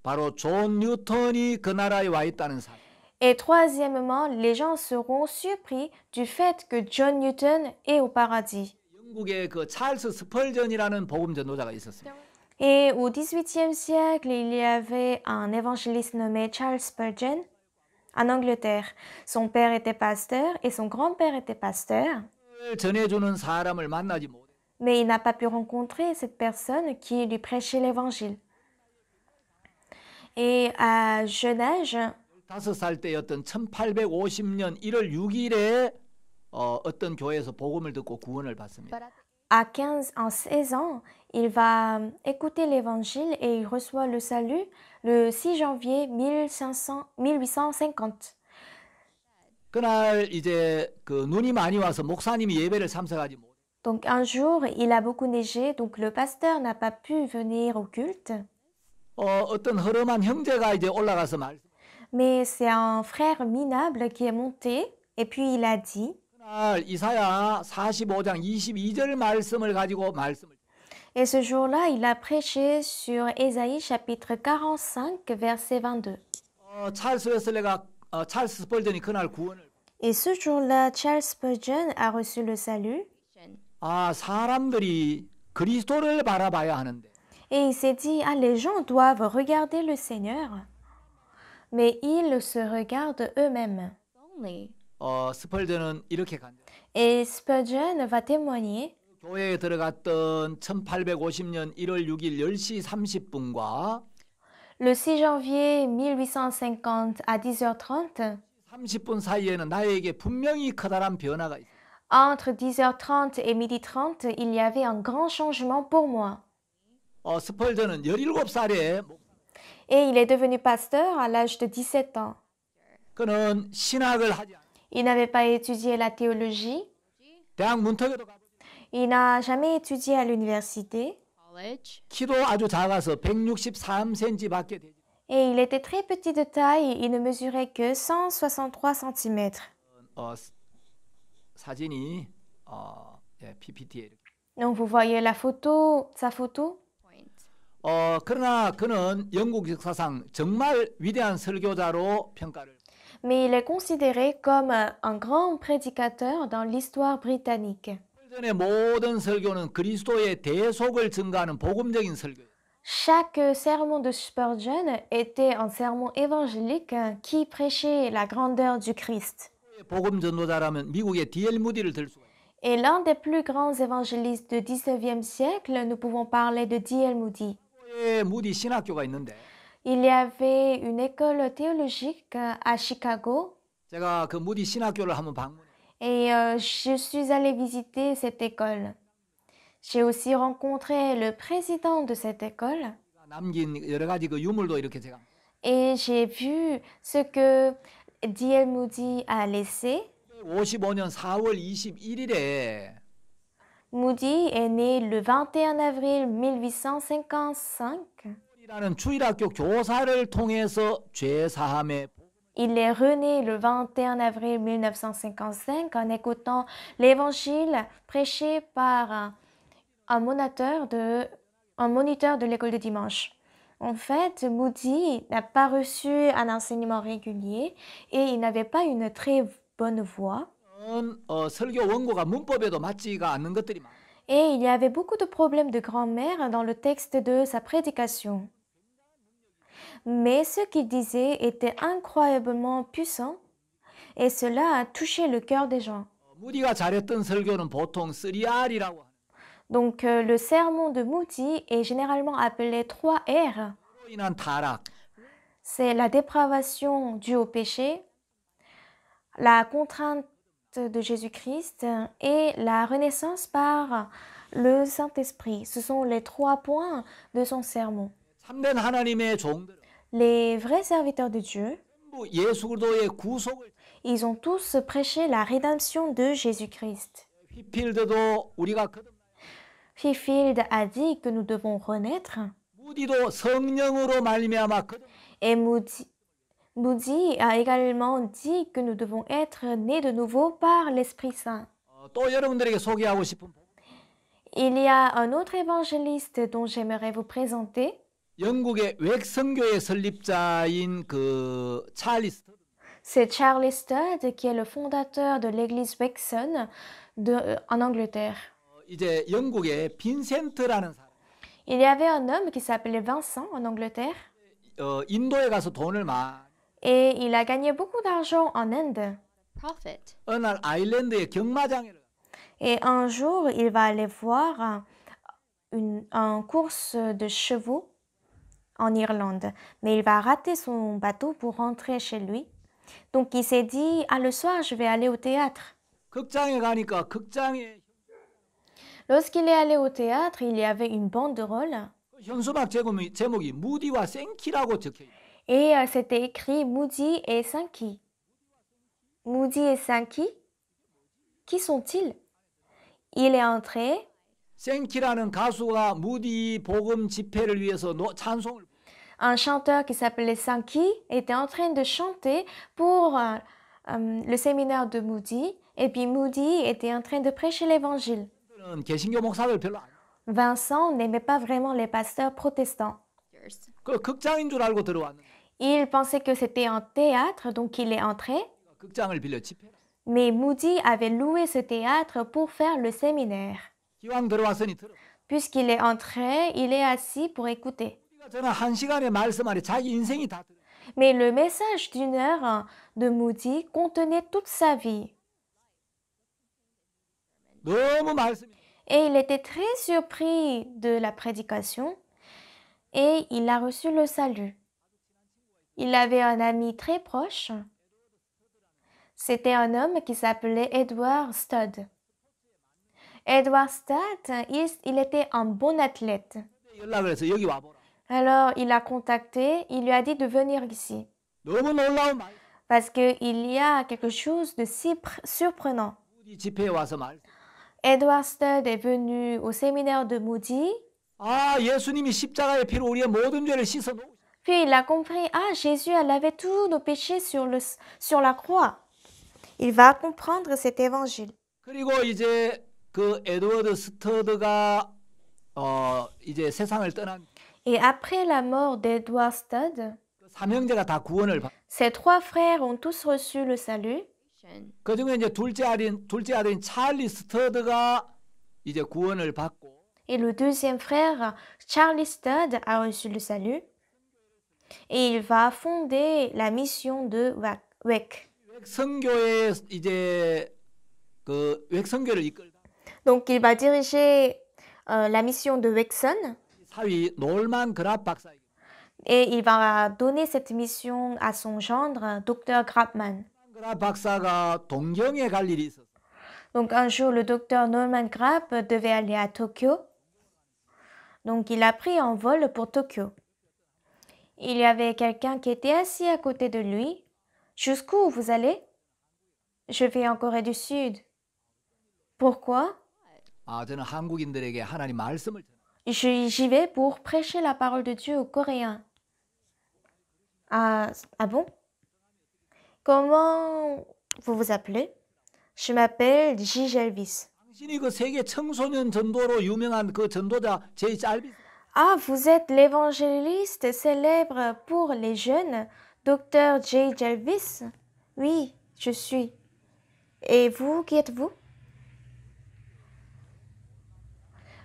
바로 존 뉴턴이 그 나라에 와 있다는 사실. Et troisièmement, les gens seront surpris du fait que John Newton est au paradis. 영국의 그 찰스 스펄전이라는 복음 전도자가 있었습니다. Et au XVIIIe siècle, il y avait un évangéliste nommé Charles Spurgeon en Angleterre. Son père était pasteur et son grand-père était pasteur. 전해주는 사람을 만나지 못해. Mais il n'a pas pu rencontrer cette personne qui lui prêchait l'évangile. Et à jeune âge, 5살 때였던 1850년 1월 6일에 어떤 교회에서 복음을 듣고 구원을 받습니다. en 16 ans, il va écouter l'évangile et il reçoit le salut le 6 janvier 1850. 그날 이제 그 눈이 많이 와서 목사님이 예배를 참석하지 못. Donc un jour, il a beaucoup neigé, donc le pasteur n'a pas pu venir au culte. 어떤 허름한 형제가 이제 올라가서 말. Mais c'est un frère minable qui est monté et puis il a dit. 그날 이사야 45장 22절 말씀을 가지고 말씀을. Et ce jour-là, il a prêché sur Ésaïe chapitre 45 verset 22. 찰스 웨슬레가 찰스 스펄전이 그날 구원을. Et ce jour-là, Charles Spurgeon a reçu le salut. 사람들이 그리스도를 바라봐야 하는데. Et il s'est dit, les gens doivent regarder le Seigneur, mais ils se regardent eux-mêmes. 스펄전은 이렇게 간다. Et Spurgeon va témoigner. 교회에 들어갔던 1850년 1월 6일 10시 30분과 Le 6 janvier 1850 à 10h30, 30분 사이에는 나에게 분명히 커다란 변화가 있어. entre 10h30 et 12h30, il y avait un grand changement pour moi. 스펄전은 17살에 Et il est devenu pasteur à l'âge de 17 ans. 그는 신학을 하지 않아. Il n'avait pas étudié la théologie. 대학 문턱에도 가고. Il n'a jamais étudié à l'université. 키도 아주 작아서 163cm밖에 되지. Et il était très petit de taille, il ne mesurait que 163 cm. 사진이 PPT에. Donc vous voyez la photo, sa photo. 그러나 그는 영국 역사상 정말 위대한 설교자로 평가를. Mais il est considéré comme un grand prédicateur dans l'histoire britannique. 전의 모든 설교는 그리스도의 대속을 증가하는 복음적인 설교. Chaque sermon de Spurgeon était un sermon évangélique qui prêchait la grandeur du Christ. 복음 전도자라면 미국의 D.L. 무디를 들 수가. Et l'un des plus grands évangélistes du 19e siècle, nous pouvons parler de D.L. Moody. 무디 신학교가 있는데. Il y avait une école théologique à Chicago. 제가 그 무디 신학교를 한번 방문. Et je suis allée visiter cette école. J'ai aussi rencontré le président de cette école. 남긴 여러 가지 그 유물도 이렇게 제가. Et j'ai vu ce que D.L. Moody a laissé. 55년 4월 21일에 Moody est né le 21 avril 1855. 이라는 주일학교 교사를 통해서 죄 사함에. Il est rené le 21 avril 1955 en écoutant l'évangile prêché par un moniteur de l'école de dimanche. En fait, Moody n'a pas reçu un enseignement régulier et il n'avait pas une très bonne voix. 설교 원고가 문법에도 맞지가 않는 것들이 많아요. Et il y avait beaucoup de problèmes de grammaire dans le texte de sa prédication. Mais ce qu'il disait était incroyablement puissant et cela a touché le cœur des gens. 무디가 잘했던 설교는 보통 3R이라고. Donc le sermon de Moody est généralement appelé 3R. 인한 타락, C'est la dépravation due au péché, la contrainte de Jésus-Christ et la renaissance par le Saint-Esprit. Ce sont les 3 points de son sermon. 참된 하나님의 종들은 Les vrais serviteurs de Dieu, 전부 예수 그리스도의 구속을 ils ont tous prêché la rédemption de Jésus-Christ. 휘필드도 우리가 거듭 Fifield a dit que nous devons renaître 무디도 성령으로 말미암아 거듭 et Moody a également dit que nous devons être nés de nouveau par l'Esprit Saint. 또 여러분들에게 소개하고 싶은 Il y a un autre évangéliste dont j'aimerais vous présenter. 영국의 웩성교의 설립자인 그 찰리스 C'est Charles Studd qui est le fondateur de l'église Wexon en Angleterre. 이제 영국의 빈센트라는 사람 Il y avait un homme qui s'appelait Vincent en Angleterre 인도에 가서 돈을 많이 et il a gagné beaucoup d'argent en Inde. Prophet. 어느 날 아일랜드의 경마장에를 Et un jour, il va aller voir une course de chevaux en Irlande. Mais il va rater son bateau pour rentrer chez lui. Donc il s'est dit, ah le soir, je vais aller au théâtre. 극장에 가니까 극장에 Lorsqu'il est allé au théâtre, il y avait une bande de rôle. 현수막 제목이 무디와 생키라고 적혀 있어요. Et c'était écrit Moody et Sankey. Moody et Sankey, qui sont-ils? Il est entré. 생키라는 가수가 무디 복음 집회를 위해서 찬송을 Un chanteur qui s'appelait Sankey était en train de chanter pour le séminaire de Moody. Et puis Moody était en train de prêcher l'évangile. 개신교 목사들 별로 안 Vincent n'aimait pas vraiment les pasteurs protestants. 그 극장인 줄 알고 들어왔는데 Il pensait que c'était un théâtre, donc il est entré. 극장을 빌려 집회. Mais Moody avait loué ce théâtre pour faire le séminaire. 기왕 들어왔으니 들어. Puisqu'il est entré, il est assis pour écouter. 저는 한 시간의 말씀 안에 자기 인생이 다 들어. Mais le message d'une heure de Moody contenait toute sa vie. 너무 말씀이 Et il était très surpris de la prédication et il a reçu le salut. Il avait un ami très proche. C'était un homme qui s'appelait Edward Studd. Edward Studd, il était un bon athlète. 연락을 해서 여기 와보라. Alors il a contacté, il lui a dit de venir ici. 너무 놀라운 말. Parce qu'il y a quelque chose de si surprenant. 무디 집회에 와서 말. Edward Studd est venu au séminaire de Moody. 아, 예수님이 십자가의 피로 우리의 모든 죄를 씻어 놓으. Puis il a compris, ah, Jésus a lavé tous nos péchés sur la croix. Il va comprendre cet évangile. 그리고 이제 그 에드워드 스터드가 이제 세상을 떠난 Et après la mort d'Edward Studd, 삼형제가 다 구원을 받. ses 3 frères ont tous reçu le salut. 그 중에 이제 둘째 아들인 찰리 스터드가 이제 구원을 받고 Et le deuxième frère, Charlie Studd, a reçu le salut. Et il va fonder la mission de WEC. 웩성교에 이제 그 웩성교를 이끌다 Donc il va diriger la mission de Wexon. 사위 놀만 그랍 박사에게 Et il va donner cette mission à son gendre, Dr. Grabman. 그랍 박사가 동경에 갈 일이 있었어. Donc un jour, le docteur Norman Grapp devait aller à Tokyo. Donc il a pris un vol pour Tokyo. Il y avait quelqu'un qui était assis à côté de lui. Jusqu'où vous allez? Je vais en Corée du Sud. Pourquoi? 아, 저는 한국인들에게 하나님 말씀을 J'y vais pour prêcher la parole de Dieu aux Coréens. Ah bon? Comment vous vous appelez? Je m'appelle J. Jelvis. 당신이 그 세계 청소년 전도로 유명한 그 전도자 제이 짤비 Ah, vous êtes l'évangéliste célèbre pour les jeunes, Dr. J. Jelvis? Oui, je suis. Et vous, qui êtes-vous?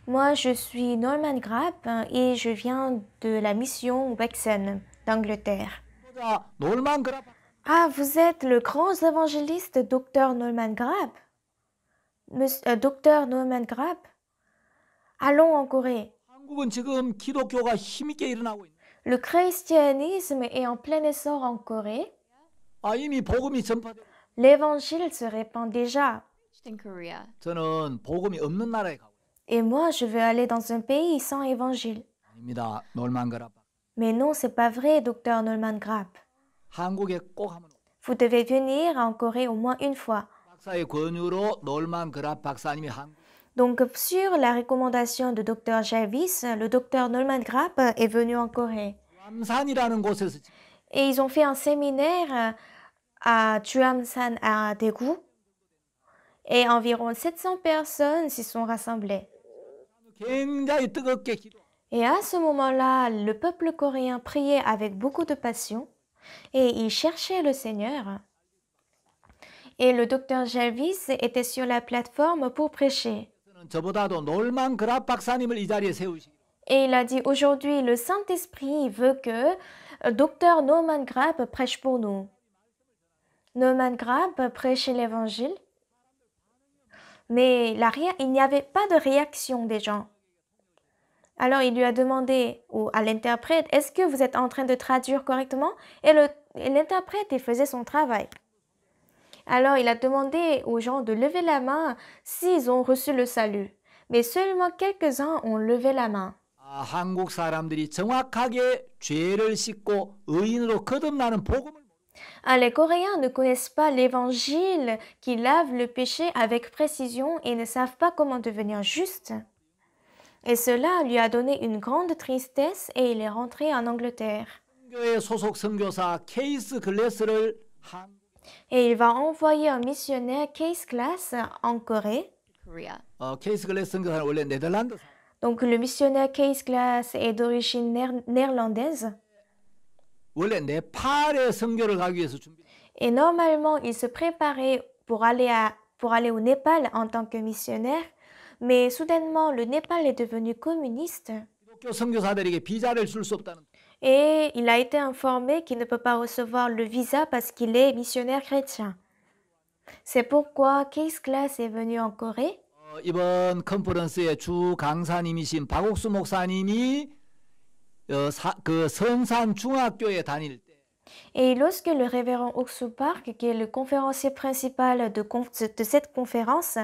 Moi, je suis Norman Grapp et je viens de la mission Wexon d'Angleterre. 전도자 놀만 그랍 Ah, vous êtes le grand évangéliste Dr. Norman Grapp? Dr. Norman Grapp? Allons en Corée. 한국은 지금 기독교가 힘있게 일어나고 있는. Le christianisme est en plein essor en Corée. 이미 복음이 전파돼. L'évangile se répand déjà. In Korea. 저는 복음이 없는 나라에 가고 Et moi, je veux aller dans un pays sans évangile. 아닙니다. 놀만 그랍. Mais non, c'est pas vrai, docteur Norman Grapp. 한국에 꼭 하면 Vous devez venir en Corée au moins une fois. 박사의 권유로 놀만 그랍 박사님이 한 Donc, sur la recommandation de docteur Jarvis, le docteur Norman Grapp est venu en Corée. 남산이라는 곳에서 Et ils ont fait un séminaire à Juamsan à Daegu. Et environ 700 personnes s'y sont rassemblées. 굉장히 뜨겁게 기도. Et à ce moment-là, le peuple coréen priait avec beaucoup de passion et il cherchait le Seigneur. Et le docteur Jarvis était sur la plateforme pour prêcher. 저보다도 놀만 그랍 박사님을 이 자리에 세우시기. Et il a dit, aujourd'hui, le Saint-Esprit veut que docteur Norman Grapp prêche pour nous. Norman Grapp prêchait l'Évangile, mais il n'y avait pas de réaction des gens. Alors il lui a demandé à l'interprète, est-ce que vous êtes en train de traduire correctement? Et l'interprète, il faisait son travail. Alors il a demandé aux gens de lever la main s'ils ont reçu le salut. Mais seulement quelques-uns ont levé la main. 한국 사람들이 정확하게 죄를 씻고 의인으로 거듭나는 복음을 Les Coréens ne connaissent pas l'évangile qui lave le péché avec précision et ne savent pas comment devenir juste. Et cela lui a donné une grande tristesse et il est rentré en Angleterre. 교회 소속 선교사 케이스 글래스를 Et il va envoyer un missionnaire Case Glass en Corée. Korea. 케이스 글래스 선교사는 원래 네덜란드 사람. Donc le missionnaire Case Glass est d'origine néerlandaise. 원래 네팔에 선교를 가기 위해서 준비. Et normalement, il se préparait pour aller au Népal en tant que missionnaire. Mais soudainement, le Népal est devenu communiste. 기독교 선교사들에게 비자를 줄 수 없다는. Et il a été informé qu'il ne peut pas recevoir le visa parce qu'il est missionnaire chrétien. C'est pourquoi Case Glass est venu en Corée. 이번 컨퍼런스의 주 강사님이신 박옥수 목사님이 그 선산 중학교에 다닐 때 Et lorsque le révérend Oksu Park, qui est le conférencier principal de cette conférence,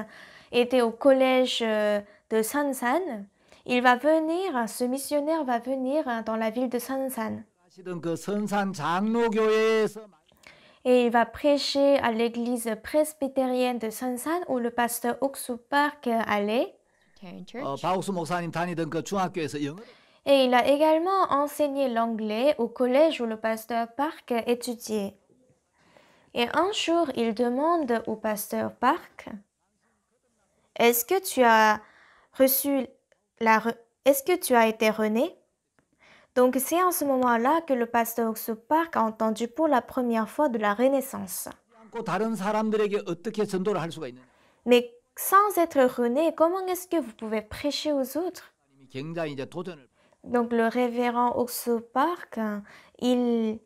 était au collège de Sansan, ce missionnaire va venir dans la ville de Sansan. 하시던 그 선산 장로교회에서 Et il va prêcher à l'église presbytérienne de Sansan où le pasteur Oksu Park allait. Church. 박옥수 목사님 다니던 그 중학교에서 영어 Et il a également enseigné l'anglais au collège où le pasteur Park étudiait. Et un jour, il demande au pasteur Park, est-ce que tu as été rené? Donc c'est en ce moment-là que le pasteur Oksu Park a entendu pour la première fois de la Renaissance. 않고 다른 사람들에게 어떻게 전도를 할 수가 있느냐. Mais sans être rené, comment est-ce que vous pouvez prêcher aux autres? 굉장히 이제 도전을 Donc le révérend Oksu Park, il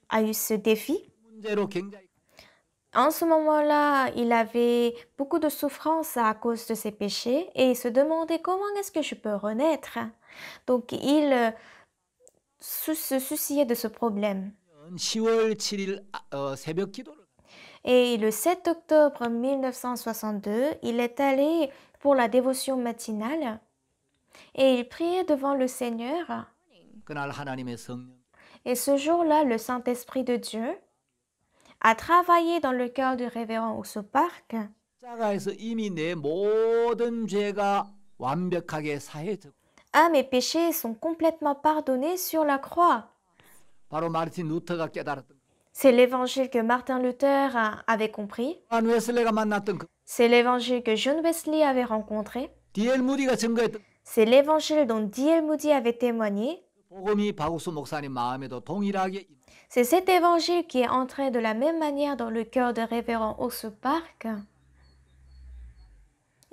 a eu ce défi. 문제로 굉장히 En ce moment-là, il avait beaucoup de souffrance à cause de ses péchés et il se demandait comment est-ce que je peux renaître. Donc il se souciait de ce problème. 10월 7일 새벽 기도를 Et le 7 octobre 1962, il est allé pour la dévotion matinale et il priait devant le Seigneur. 그날 하나님의 성령 Et ce jour-là, le Saint-Esprit de Dieu a travaillé dans le cœur du révérend Oksu Park. 십자가에서 이미 내 모든 죄가 완벽하게 사해졌고 Ah, mes péchés sont complètement pardonnés sur la croix. 바로 마르틴 루터가 깨달았던 C'est l'évangile que Martin Luther avait compris. 요한 웨슬레가 만났던 그 C'est l'évangile que John Wesley avait rencontré. D.L. 무디가 증거했던 C'est l'évangile dont D.L. Moody avait témoigné. 복음이 박옥수 목사님 마음에도 동일하게 C'est cet évangile qui est entré de la même manière dans le cœur de révérend Oksu Park.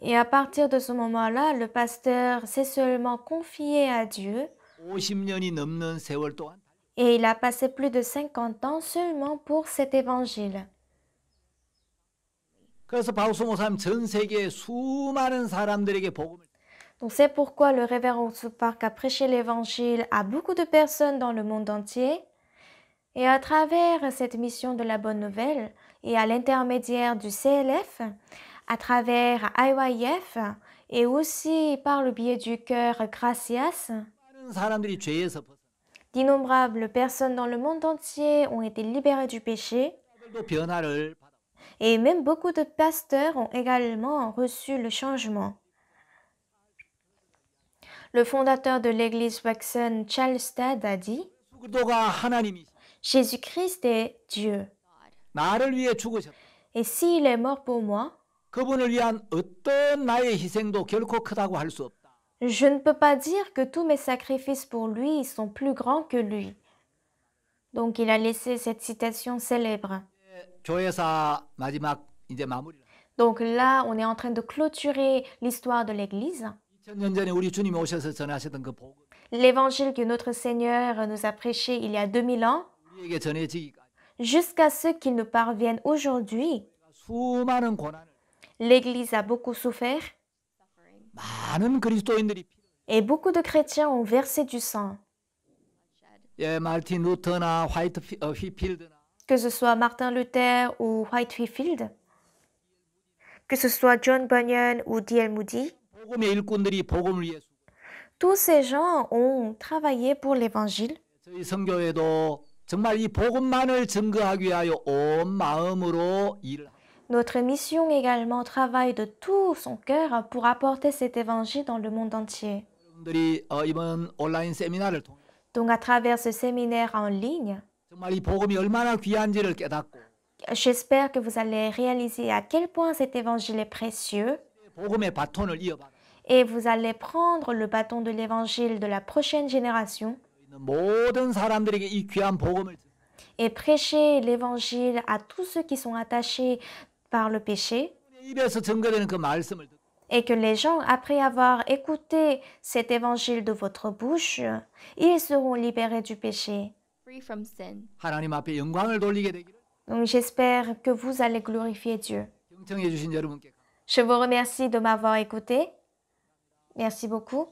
Et à partir de ce moment-là, le pasteur s'est seulement confié à Dieu 50년이 넘는 세월 동안 et il a passé plus de 50 ans seulement pour cet évangile. 그래서 박옥수 목사님 전 세계의 수많은 사람들에게 복음을 Donc c'est pourquoi le révérend Park a prêché l'évangile à beaucoup de personnes dans le monde entier. Et à travers cette mission de la bonne nouvelle et à l'intermédiaire du CLF, à travers IYF et aussi par le biais du cœur Gracias, 많은 사람들이 죄에서 벗어나 d'innombrables personnes dans le monde entier ont été libérées du péché 또 변화를 받아 et même beaucoup de pasteurs ont également reçu le changement. Le fondateur de l'église Waxen, Charles Stad, a dit 그리스도가 하나님이 Jésus-Christ est Dieu. 나를 위해 죽으셨다. Et s'il est mort pour moi, 그분을 위한 어떤 나의 희생도 결코 크다고 할 수 없다. je ne peux pas dire que tous mes sacrifices pour lui sont plus grands que lui. Donc il a laissé cette citation célèbre. 교회사 마지막 이제 마무리. Donc là, on est en train de clôturer l'histoire de l'Église. 2000년 전에 우리 주님이 오셔서 전하셨던 그 복음 L'évangile que notre Seigneur nous a prêché il y a 2000 ans, 우리에게 전해지기까지 jusqu'à ce qu'il nous parvienne aujourd'hui, 수많은 고난을 l'Église a beaucoup souffert Suffering. 많은 그리스도인들이 et beaucoup de chrétiens ont versé du sang. 예, 마틴 루터나 휘필드나 Que ce soit Martin Luther ou Whitefield, que ce soit John Bunyan ou D.L. Moody, 복음의 일꾼들이 복음을 위해 tous ces gens ont travaillé pour l'Évangile. 저희 선교회도 정말 이 복음만을 증거하기 위하여 온 마음으로 일을 합니다. Notre mission également travaille de tout son cœur pour apporter cet Évangile dans le monde entier. 여러분들이 이번 온라인 세미나를 통해 Donc à travers ce séminaire en ligne, 정말 이 복음이 얼마나 귀한지를 깨닫고 j'espère que vous allez réaliser à quel point cet Évangile est précieux 복음의 바톤을 이어받아 et vous allez prendre le bâton de l'Évangile de la prochaine génération 있는 모든 사람들에게 이 귀한 복음을 et prêcher l'Évangile à tous ceux qui sont attachés par le péché 입에서 증거되는 그 말씀을 듣고 et que les gens, après avoir écouté cet Évangile de votre bouche, ils seront libérés du péché. Free from sin. 하나님 앞에 영광을 돌리게 되기를 Donc j'espère que vous allez glorifier Dieu. 경청해 주신 여러분께 Je vous remercie de m'avoir écouté. Merci beaucoup.